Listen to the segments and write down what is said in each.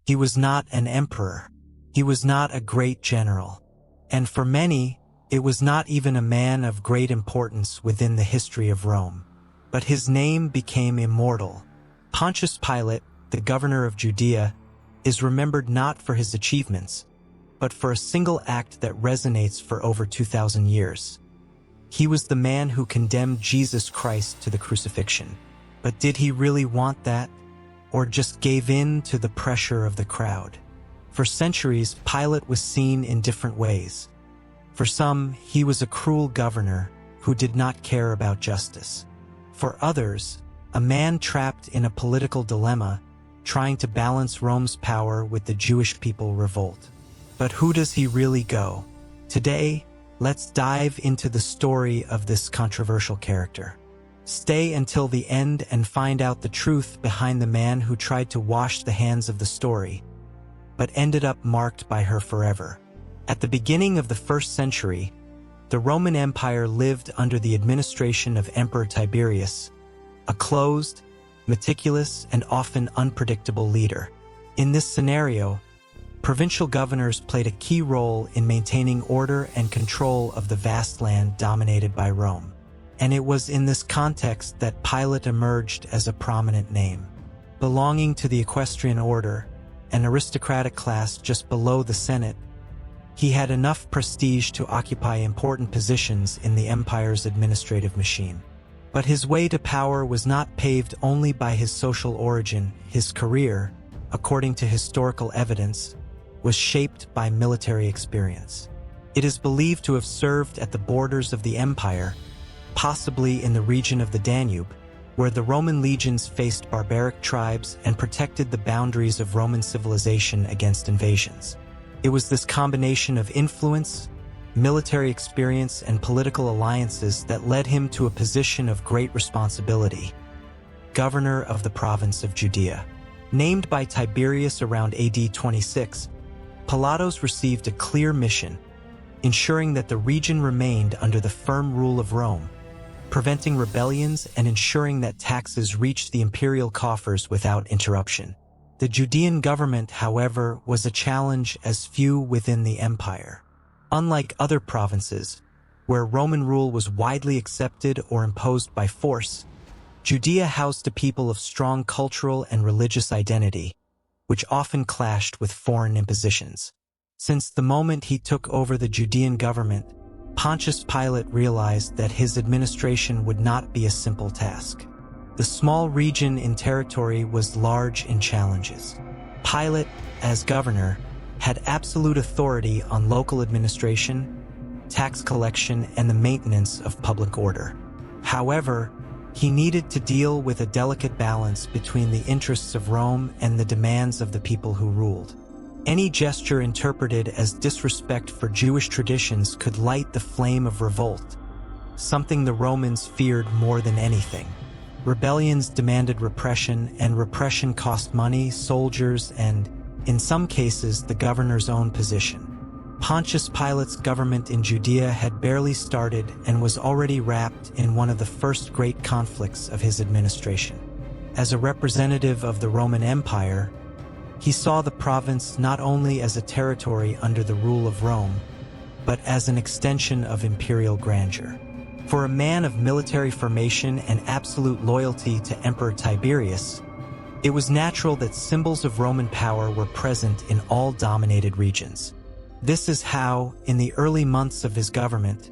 He was not an emperor. He was not a great general. And for many, it was not even a man of great importance within the history of Rome. But his name became immortal. Pontius Pilate, the governor of Judea, is remembered not for his achievements, but for a single act that resonates for over 2,000 years. He was the man who condemned Jesus Christ to the crucifixion. But did he really want that, or just gave in to the pressure of the crowd? For centuries, Pilate was seen in different ways. For some, he was a cruel governor who did not care about justice. For others, a man trapped in a political dilemma, trying to balance Rome's power with the Jewish people revolt. But who does he really go? Today, let's dive into the story of this controversial character. Stay until the end and find out the truth behind the man who tried to wash the hands of the story, but ended up marked by her forever. At the beginning of the 1st century, the Roman Empire lived under the administration of Emperor Tiberius, a closed, meticulous, and often unpredictable leader. In this scenario, provincial governors played a key role in maintaining order and control of the vast land dominated by Rome. And it was in this context that Pilate emerged as a prominent name. Belonging to the equestrian order, an aristocratic class just below the Senate, he had enough prestige to occupy important positions in the empire's administrative machine. But his way to power was not paved only by his social origin. His career, according to historical evidence, was shaped by military experience. It is believed to have served at the borders of the empire, possibly in the region of the Danube, where the Roman legions faced barbaric tribes and protected the boundaries of Roman civilization against invasions. It was this combination of influence, military experience, and political alliances that led him to a position of great responsibility, governor of the province of Judea. Named by Tiberius around AD 26, Pilatus received a clear mission, ensuring that the region remained under the firm rule of Rome, preventing rebellions and ensuring that taxes reached the imperial coffers without interruption. The Judean government, however, was a challenge as few within the empire. Unlike other provinces, where Roman rule was widely accepted or imposed by force, Judea housed a people of strong cultural and religious identity, which often clashed with foreign impositions. Since the moment he took over the Judean government, Pontius Pilate realized that his administration would not be a simple task. The small region in territory was large in challenges. Pilate, as governor, had absolute authority on local administration, tax collection, and the maintenance of public order. However, he needed to deal with a delicate balance between the interests of Rome and the demands of the people who ruled. Any gesture interpreted as disrespect for Jewish traditions could light the flame of revolt, something the Romans feared more than anything. Rebellions demanded repression, and repression cost money, soldiers, and, in some cases, the governor's own position. Pontius Pilate's government in Judea had barely started and was already wrapped in one of the first great conflicts of his administration. As a representative of the Roman Empire, he saw the province not only as a territory under the rule of Rome, but as an extension of imperial grandeur. For a man of military formation and absolute loyalty to Emperor Tiberius, it was natural that symbols of Roman power were present in all dominated regions. This is how, in the early months of his government,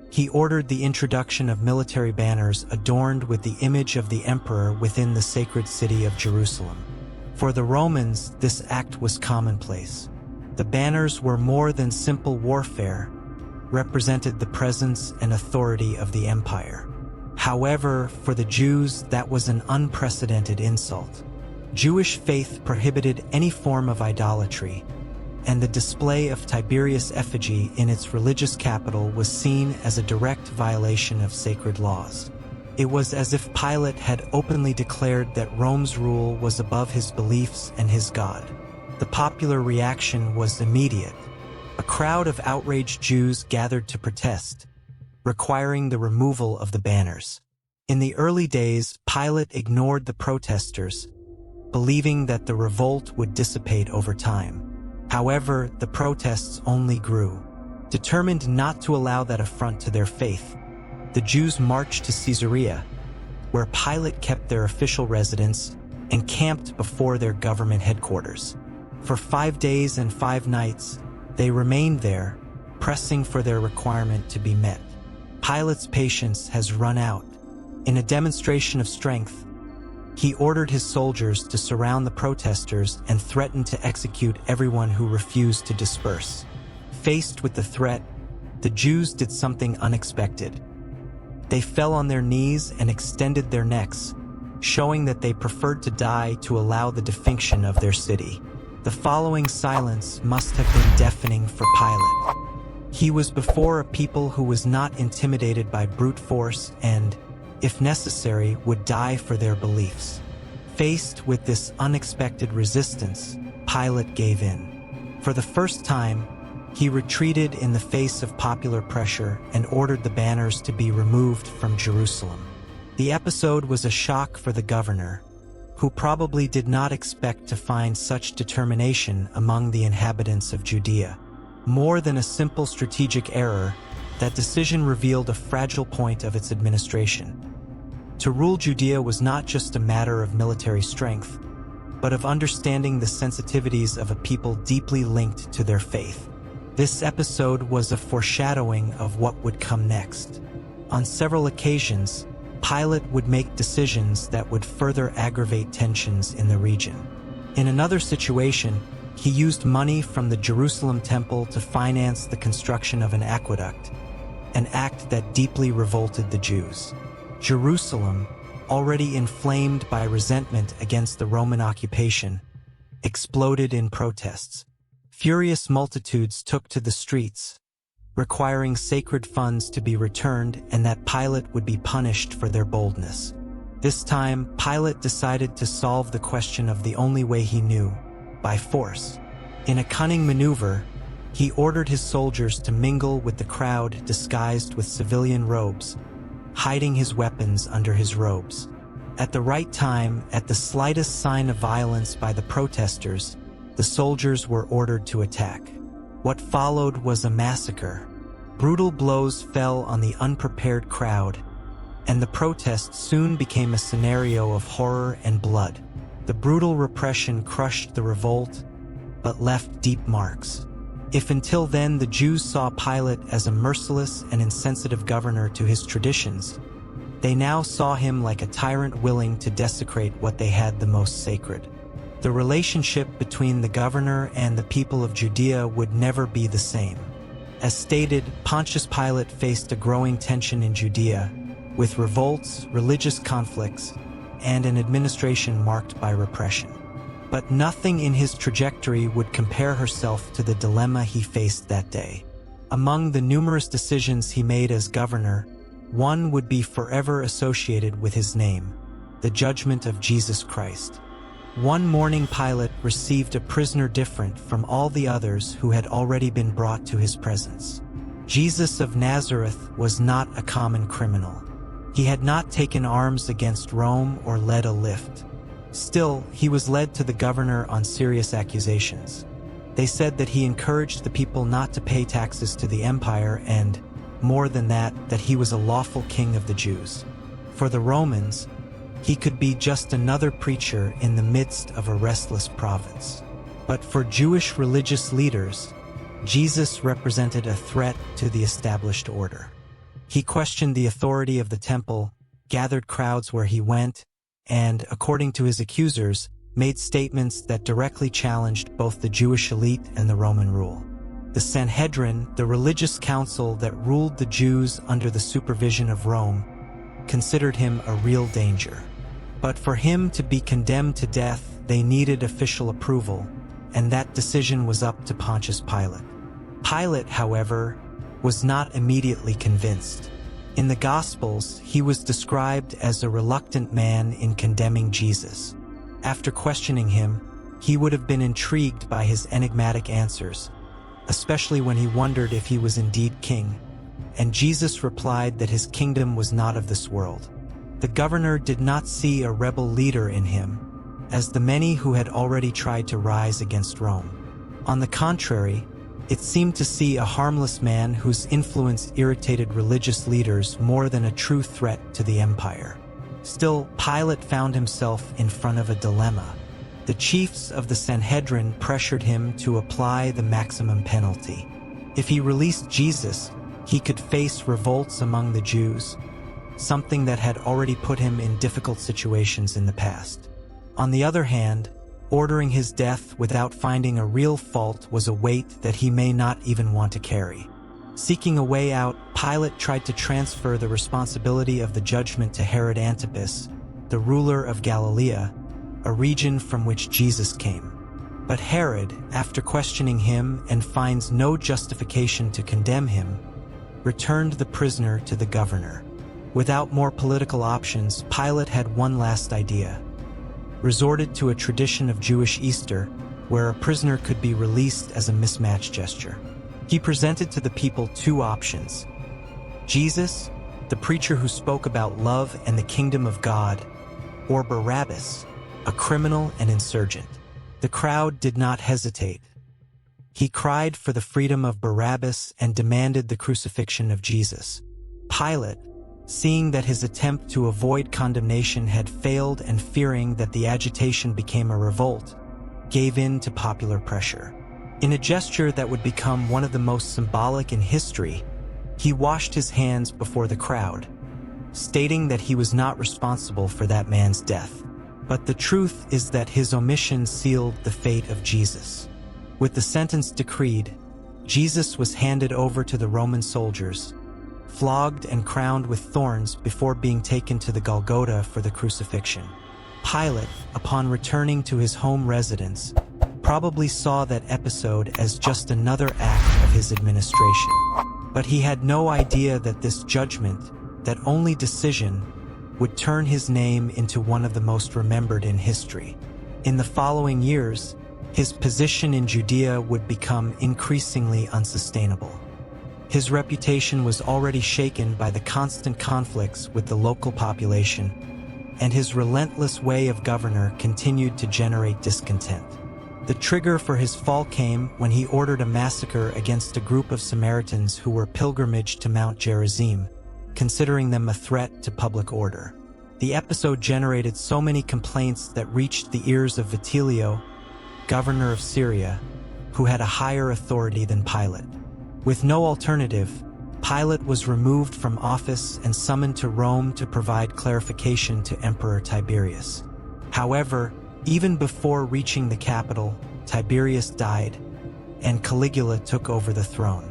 he ordered the introduction of military banners adorned with the image of the emperor within the sacred city of Jerusalem. For the Romans, this act was commonplace. The banners were more than simple warfare, represented the presence and authority of the empire. However, for the Jews, that was an unprecedented insult. Jewish faith prohibited any form of idolatry, and the display of Tiberius' effigy in its religious capital was seen as a direct violation of sacred laws. It was as if Pilate had openly declared that Rome's rule was above his beliefs and his God. The popular reaction was immediate. A crowd of outraged Jews gathered to protest, requiring the removal of the banners. In the early days, Pilate ignored the protesters, believing that the revolt would dissipate over time. However, the protests only grew. Determined not to allow that affront to their faith, the Jews marched to Caesarea, where Pilate kept their official residence and camped before their government headquarters. For 5 days and 5 nights, they remained there, pressing for their requirement to be met. Pilate's patience has run out. In a demonstration of strength, he ordered his soldiers to surround the protesters and threatened to execute everyone who refused to disperse. Faced with the threat, the Jews did something unexpected. They fell on their knees and extended their necks, showing that they preferred to die to allow the defection of their city. The following silence must have been deafening for Pilate. He was before a people who was not intimidated by brute force and, if necessary, would die for their beliefs. Faced with this unexpected resistance, Pilate gave in. For the first time, he retreated in the face of popular pressure and ordered the banners to be removed from Jerusalem. The episode was a shock for the governor, who probably did not expect to find such determination among the inhabitants of Judea. More than a simple strategic error, that decision revealed a fragile point of its administration. To rule Judea was not just a matter of military strength, but of understanding the sensitivities of a people deeply linked to their faith. This episode was a foreshadowing of what would come next. On several occasions, Pilate would make decisions that would further aggravate tensions in the region. In another situation, he used money from the Jerusalem temple to finance the construction of an aqueduct, an act that deeply revolted the Jews. Jerusalem, already inflamed by resentment against the Roman occupation, exploded in protests. Furious multitudes took to the streets, requiring sacred funds to be returned and that Pilate would be punished for their boldness. This time, Pilate decided to solve the question of the only way he knew, by force. In a cunning maneuver, he ordered his soldiers to mingle with the crowd disguised with civilian robes, hiding his weapons under his robes. At the right time, at the slightest sign of violence by the protesters, the soldiers were ordered to attack. What followed was a massacre. Brutal blows fell on the unprepared crowd, and the protest soon became a scenario of horror and blood. The brutal repression crushed the revolt, but left deep marks. If until then the Jews saw Pilate as a merciless and insensitive governor to his traditions, they now saw him like a tyrant willing to desecrate what they had the most sacred. The relationship between the governor and the people of Judea would never be the same. As stated, Pontius Pilate faced a growing tension in Judea, with revolts, religious conflicts, and an administration marked by repression. But nothing in his trajectory would compare herself to the dilemma he faced that day. Among the numerous decisions he made as governor, one would be forever associated with his name: the judgment of Jesus Christ. One morning, Pilate received a prisoner different from all the others who had already been brought to his presence. Jesus of Nazareth was not a common criminal. He had not taken arms against Rome or led a lift. Still, he was led to the governor on serious accusations. They said that he encouraged the people not to pay taxes to the empire and, more than that, that he was a lawful king of the Jews. For the Romans, he could be just another preacher in the midst of a restless province. But for Jewish religious leaders, Jesus represented a threat to the established order. He questioned the authority of the temple, gathered crowds where he went, and, according to his accusers, made statements that directly challenged both the Jewish elite and the Roman rule. The Sanhedrin, the religious council that ruled the Jews under the supervision of Rome, considered him a real danger. But for him to be condemned to death, they needed official approval, and that decision was up to Pontius Pilate. Pilate, however, was not immediately convinced. In the Gospels, he was described as a reluctant man in condemning Jesus. After questioning him, he would have been intrigued by his enigmatic answers, especially when he wondered if he was indeed king, and Jesus replied that his kingdom was not of this world. The governor did not see a rebel leader in him, as the many who had already tried to rise against Rome. On the contrary, it seemed to see a harmless man whose influence irritated religious leaders more than a true threat to the empire. Still, Pilate found himself in front of a dilemma. The chiefs of the Sanhedrin pressured him to apply the maximum penalty. If he released Jesus, he could face revolts among the Jews, something that had already put him in difficult situations in the past. On the other hand, ordering his death without finding a real fault was a weight that he may not even want to carry. Seeking a way out, Pilate tried to transfer the responsibility of the judgment to Herod Antipas, the ruler of Galilee, a region from which Jesus came. But Herod, after questioning him and finds no justification to condemn him, returned the prisoner to the governor. Without more political options, Pilate had one last idea. Resorted to a tradition of Jewish Easter, where a prisoner could be released as a mismatch gesture. He presented to the people two options: Jesus, the preacher who spoke about love and the kingdom of God, or Barabbas, a criminal and insurgent. The crowd did not hesitate. He cried for the freedom of Barabbas and demanded the crucifixion of Jesus. Pilate, seeing that his attempt to avoid condemnation had failed and fearing that the agitation became a revolt, gave in to popular pressure. In a gesture that would become one of the most symbolic in history, he washed his hands before the crowd, stating that he was not responsible for that man's death. But the truth is that his omission sealed the fate of Jesus. With the sentence decreed, Jesus was handed over to the Roman soldiers, flogged and crowned with thorns before being taken to the Golgotha for the crucifixion. Pilate, upon returning to his home residence, probably saw that episode as just another act of his administration. But he had no idea that this judgment, that only decision, would turn his name into one of the most remembered in history. In the following years, his position in Judea would become increasingly unsustainable. His reputation was already shaken by the constant conflicts with the local population, and his relentless way of governor continued to generate discontent. The trigger for his fall came when he ordered a massacre against a group of Samaritans who were pilgrimaged to Mount Gerizim, considering them a threat to public order. The episode generated so many complaints that reached the ears of Vitilio, governor of Syria, who had a higher authority than Pilate. With no alternative, Pilate was removed from office and summoned to Rome to provide clarification to Emperor Tiberius. However, even before reaching the capital, Tiberius died, and Caligula took over the throne.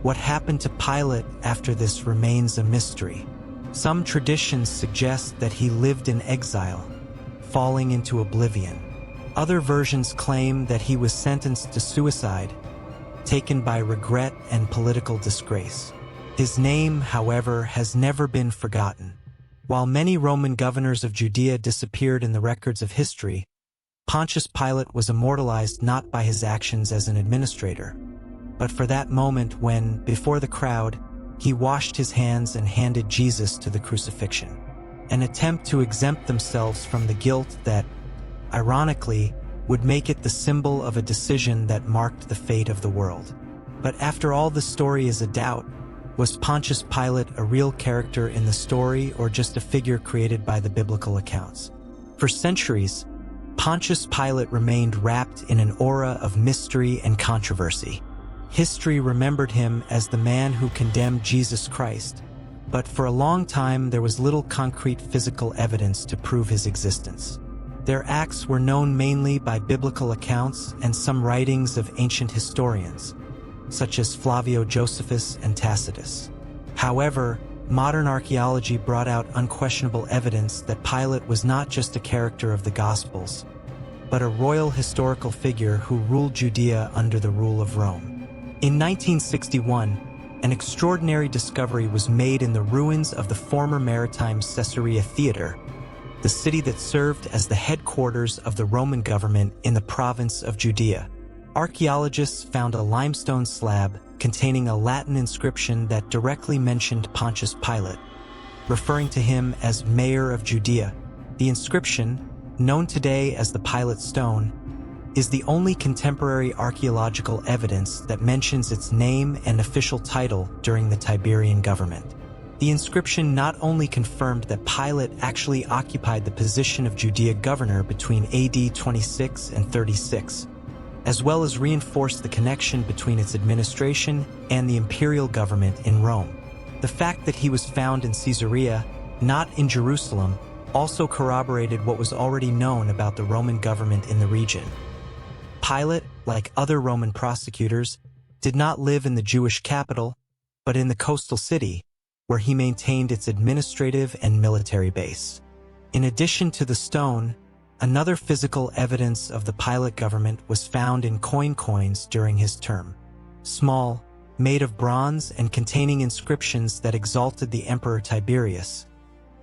What happened to Pilate after this remains a mystery. Some traditions suggest that he lived in exile, falling into oblivion. Other versions claim that he was sentenced to suicide, taken by regret and political disgrace. His name, however, has never been forgotten. While many Roman governors of Judea disappeared in the records of history, Pontius Pilate was immortalized not by his actions as an administrator, but for that moment when, before the crowd, he washed his hands and handed Jesus to the crucifixion, an attempt to exempt themselves from the guilt that, ironically, would make it the symbol of a decision that marked the fate of the world. But after all, the story is a doubt. Was Pontius Pilate a real character in the story or just a figure created by the biblical accounts? For centuries, Pontius Pilate remained wrapped in an aura of mystery and controversy. History remembered him as the man who condemned Jesus Christ, but for a long time there was little concrete physical evidence to prove his existence. Their acts were known mainly by biblical accounts and some writings of ancient historians, such as Flavio Josephus and Tacitus. However, modern archaeology brought out unquestionable evidence that Pilate was not just a character of the Gospels, but a royal historical figure who ruled Judea under the rule of Rome. In 1961, an extraordinary discovery was made in the ruins of the former maritime Caesarea Theater, the city that served as the headquarters of the Roman government in the province of Judea. Archaeologists found a limestone slab containing a Latin inscription that directly mentioned Pontius Pilate, referring to him as mayor of Judea. The inscription, known today as the Pilate Stone, is the only contemporary archaeological evidence that mentions its name and official title during the Tiberian government. The inscription not only confirmed that Pilate actually occupied the position of Judea governor between AD 26 and 36, as well as reinforced the connection between its administration and the imperial government in Rome. The fact that he was found in Caesarea, not in Jerusalem, also corroborated what was already known about the Roman government in the region. Pilate, like other Roman prosecutors, did not live in the Jewish capital, but in the coastal city, where he maintained its administrative and military base. In addition to the stone, another physical evidence of the Pilate government was found in coins during his term. Small, made of bronze and containing inscriptions that exalted the Emperor Tiberius.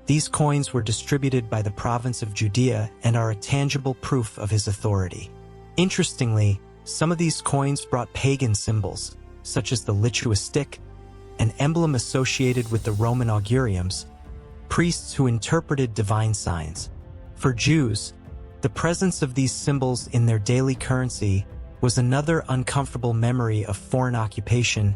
These coins were distributed by the province of Judea and are a tangible proof of his authority. Interestingly, some of these coins brought pagan symbols, such as the lichua stick, an emblem associated with the Roman auguriums, priests who interpreted divine signs. For Jews, the presence of these symbols in their daily currency was another uncomfortable memory of foreign occupation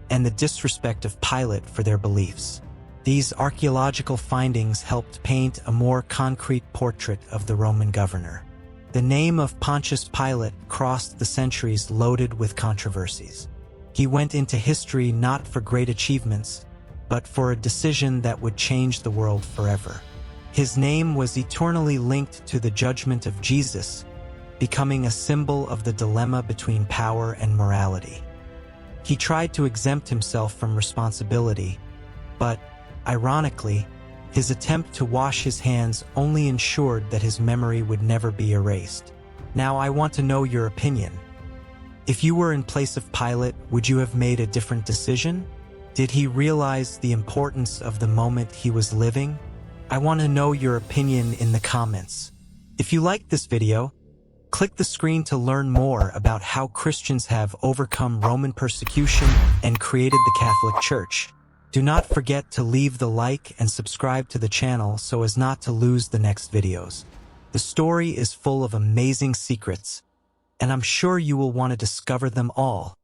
and the disrespect of Pilate for their beliefs. These archaeological findings helped paint a more concrete portrait of the Roman governor. The name of Pontius Pilate crossed the centuries loaded with controversies. He went into history not for great achievements, but for a decision that would change the world forever. His name was eternally linked to the judgment of Jesus, becoming a symbol of the dilemma between power and morality. He tried to exempt himself from responsibility, but, ironically, his attempt to wash his hands only ensured that his memory would never be erased. Now I want to know your opinion. If you were in place of Pilate, would you have made a different decision? Did he realize the importance of the moment he was living? I want to know your opinion in the comments. If you liked this video, click the screen to learn more about how Christians have overcome Roman persecution and created the Catholic Church. Do not forget to leave the like and subscribe to the channel so as not to lose the next videos. The story is full of amazing secrets, and I'm sure you will want to discover them all.